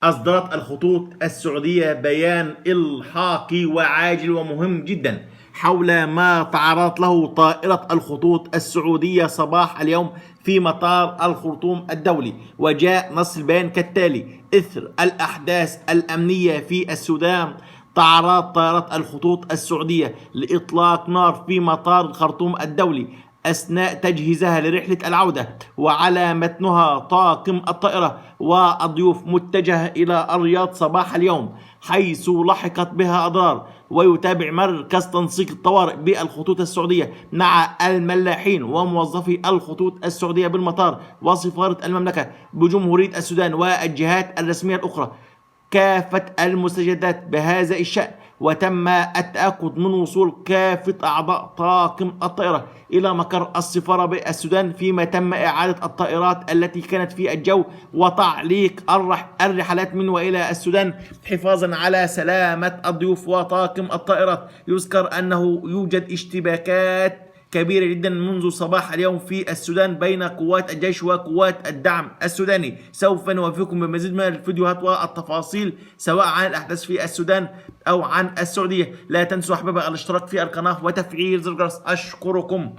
أصدرت الخطوط السعودية بيان إلحاقي وعاجل ومهم جدا حول ما تعرضت له طائرة الخطوط السعودية صباح اليوم في مطار الخرطوم الدولي. وجاء نص البيان كالتالي: إثر الأحداث الأمنية في السودان، تعرضت طائرة الخطوط السعودية لإطلاق نار في مطار الخرطوم الدولي أثناء تجهيزها لرحلة العودة، وعلى متنها طاقم الطائرة والضيوف متجهة إلى الرياض صباح اليوم، حيث لحقت بها أضرار. ويتابع مركز تنسيق الطوارئ بالخطوط السعودية مع الملاحين وموظفي الخطوط السعودية بالمطار وسفارة المملكة بجمهورية السودان والجهات الرسمية الأخرى كافة المستجدات بهذا الشأن، وتم التأكد من وصول كافة أعضاء طاقم الطائرة إلى مقر السفارة بالسودان، فيما تم إعادة الطائرات التي كانت في الجو وتعليق الرحلات من وإلى السودان حفاظا على سلامة الضيوف وطاقم الطائرات. يذكر أنه يوجد اشتباكات كبيرة جدا منذ صباح اليوم في السودان بين قوات الجيش وقوات الدعم السوداني. سوف نوافيكم بمزيد من الفيديوهات والتفاصيل سواء عن الأحداث في السودان أو عن السعودية. لا تنسوا أحبابي الاشتراك في القناة وتفعيل زر الجرس. أشكركم.